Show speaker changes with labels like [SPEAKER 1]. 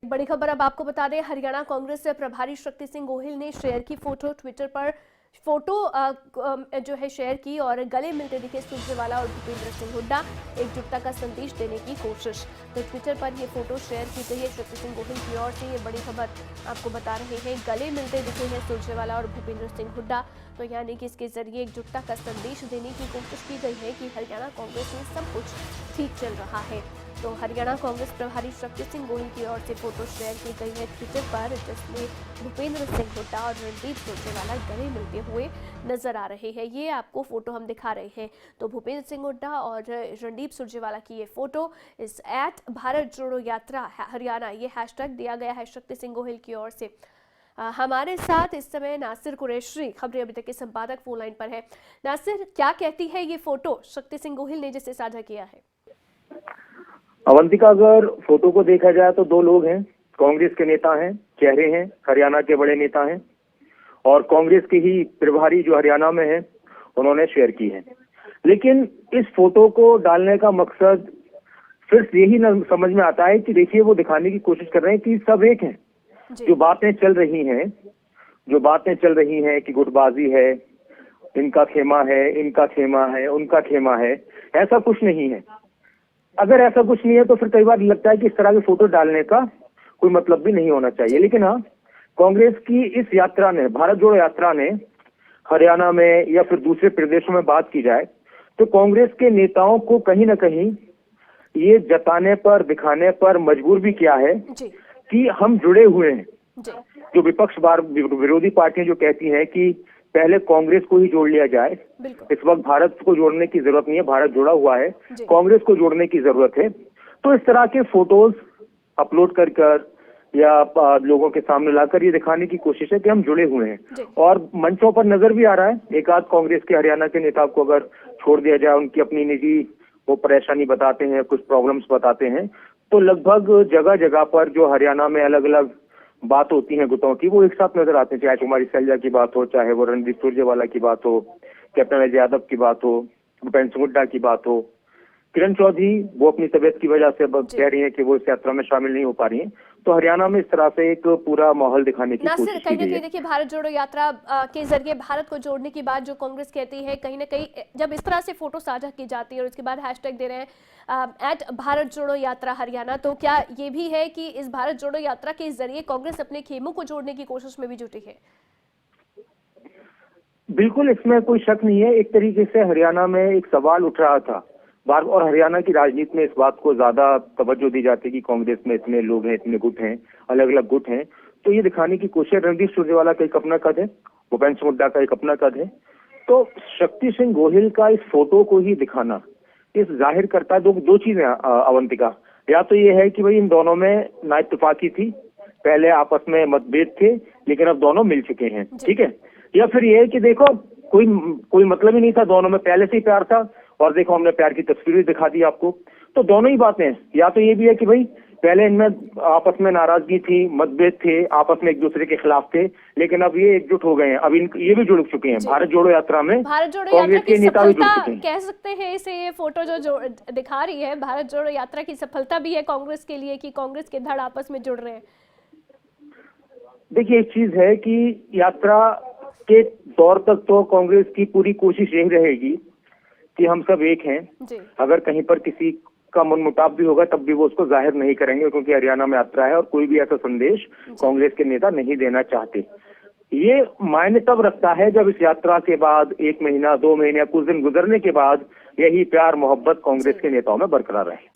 [SPEAKER 1] बड़ी खबर अब आपको बता दें, हरियाणा कांग्रेस प्रभारी शक्ति सिंह गोहिल ने शेयर की फोटो, ट्विटर पर फोटो जो है शेयर की और गले मिलते दिखे सुरजेवाला और भूपेंद्र सिंह हुड्डा, एकजुटता का संदेश देने की कोशिश। तो ट्विटर पर ये फोटो शेयर की गई है शक्ति सिंह गोहिल की ओर से। ये बड़ी खबर आपको बता रहे हैं, गले मिलते दिखे हैं सुरजेवाला और भूपेंद्र सिंह हुड्डा। तो यानी कि इसके जरिए एकजुटता का संदेश देने की कोशिश की गई है कि हरियाणा कांग्रेस में सब कुछ ठीक चल रहा है। तो हरियाणा कांग्रेस प्रभारी शक्ति सिंह गोहिल की ओर से फोटो शेयर की गई है ट्विटर पर, जिसमें भूपेंद्र सिंह हुड्डा और रणदीप सुरजेवाला गले मिलते हुए नजर आ रहे हैं। ये आपको फोटो हम दिखा रहे हैं। तो भूपेंद्र सिंह हुड्डा और रणदीप सुरजेवाला की ये फोटो इस @भारत जोड़ो यात्रा हरियाणा ये हैशटैग दिया गया है शक्ति सिंह गोहिल की ओर से। हमारे साथ इस समय नासिर कुरैशी, खबरें अभी तक के संपादक, फोन लाइन पर है। नासिर, क्या कहती है ये फोटो शक्ति सिंह गोहिल ने जिसे साझा किया है?
[SPEAKER 2] अवंतिका, अगर फोटो को देखा जाए तो दो लोग हैं, कांग्रेस के नेता हैं, चेहरे हैं, हरियाणा के बड़े नेता हैं और कांग्रेस के ही प्रभारी जो हरियाणा में है उन्होंने शेयर की है। लेकिन इस फोटो को डालने का मकसद सिर्फ यही न समझ में आता है कि देखिए वो दिखाने की कोशिश कर रहे हैं कि सब एक हैं। जो बातें चल रही हैं कि गुटबाजी है, इनका खेमा है, इनका खेमा है, उनका खेमा है, ऐसा कुछ नहीं है। अगर ऐसा कुछ नहीं है तो फिर कई बार लगता है कि इस तरह की फोटो डालने का कोई मतलब भी नहीं होना चाहिए। लेकिन हाँ, कांग्रेस की इस यात्रा ने, भारत जोड़ो यात्रा ने हरियाणा में या फिर दूसरे प्रदेशों में बात की जाए तो कांग्रेस के नेताओं को कहीं ना कहीं ये जताने पर, दिखाने पर मजबूर भी किया है कि हम जुड़े हुए हैं। जो विरोधी पार्टियां जो कहती हैं कि पहले कांग्रेस को ही जोड़ लिया जाए, इस वक्त भारत को जोड़ने की जरूरत नहीं है, भारत जुड़ा हुआ है, कांग्रेस को जोड़ने की जरूरत है। तो इस तरह के फोटोज अपलोड कर या लोगों के सामने लाकर ये दिखाने की कोशिश है कि हम जुड़े हुए हैं। और मंचों पर नजर भी आ रहा है, एक आध कांग्रेस के हरियाणा के नेता को अगर छोड़ दिया जाए, उनकी अपनी निजी वो परेशानी बताते हैं, कुछ प्रॉब्लम्स बताते हैं, तो लगभग जगह जगह पर जो हरियाणा में अलग अलग बात होती है गुटों की, वो एक साथ नजर आते हैं। चाहे कुमारी सैलजा की बात हो, चाहे वो रणदीप सुरजेवाला की बात हो, कैप्टन अजय यादव की बात हो, भूपेंद्र सिंह हुड्डा की बात हो, किरण चौधरी वो अपनी तबीयत की वजह से कह रही हैं कि वो इस यात्रा में शामिल नहीं हो पा रही हैं। तो हरियाणा में इस तरह से एक पूरा माहौल दिखाने की कोशिश की गई है।
[SPEAKER 1] देखिए, भारत जोड़ो यात्रा के जरिए भारत को जोड़ने की बात जो कांग्रेस कहती है, कहीं ना कहीं जब इस तरह से फोटो साझा की जाती है और उसके बाद हैशटैग दे रहे हैं @भारत जोड़ो यात्रा हरियाणा, तो क्या ये भी है कि इस भारत जोड़ो यात्रा के जरिए कांग्रेस अपने खेमों को जोड़ने की कोशिश में भी जुटी है?
[SPEAKER 2] बिल्कुल, इसमें कोई शक नहीं है। एक तरीके से हरियाणा में एक सवाल उठ रहा था बार, और हरियाणा की राजनीति में इस बात को ज्यादा तवज्जो दी जाती है कि कांग्रेस में इतने लोग हैं, इतने गुट हैं, अलग अलग गुट हैं। तो ये दिखाने की कोशिश, रणदीप सुरजेवाला का एक अपना कद है, भूपेंद्र सिंह हुड्डा का एक अपना कद है। तो शक्ति सिंह गोहिल का इस फोटो को ही दिखाना इस जाहिर करता है दो चीजें अवंतिका। या तो ये है कि भाई इन दोनों में ना इत्तेफाकी थी, पहले आपस में मतभेद थे, लेकिन अब दोनों मिल चुके हैं, ठीक है। या फिर ये है कि देखो कोई मतलब ही नहीं था, दोनों में पहले से ही प्यार था और देखो हमने प्यार की तस्वीर दिखा दी आपको। तो दोनों ही बातें हैं। या तो ये भी है कि भाई पहले इनमें आपस में नाराजगी थी, मतभेद थे, आपस में एक दूसरे के खिलाफ थे, लेकिन अब ये एकजुट हो गए हैं, अब ये भी जुड़ चुके हैं। भारत जोड़ो यात्रा में कांग्रेस के नेता भी जुड़ चुके हैं,
[SPEAKER 1] कह सकते हैं इसे। ये फोटो जो दिखा रही है भारत जोड़ो यात्रा की सफलता भी है कांग्रेस के लिए कि कांग्रेस के धड़ आपस में जुड़ रहे हैं।
[SPEAKER 2] देखिए, एक चीज है कि यात्रा के दौर तक तो कांग्रेस की पूरी कोशिश यही रहेगी कि हम सब एक हैं। अगर कहीं पर किसी का मनमुटाव भी होगा तब भी वो उसको जाहिर नहीं करेंगे, क्योंकि हरियाणा में यात्रा है और कोई भी ऐसा संदेश कांग्रेस के नेता नहीं देना चाहते। ये मायने तब रखता है जब इस यात्रा के बाद 1 महीना, 2 महीने, कुछ दिन गुजरने के बाद यही प्यार मोहब्बत कांग्रेस के नेताओं में बरकरार रहे।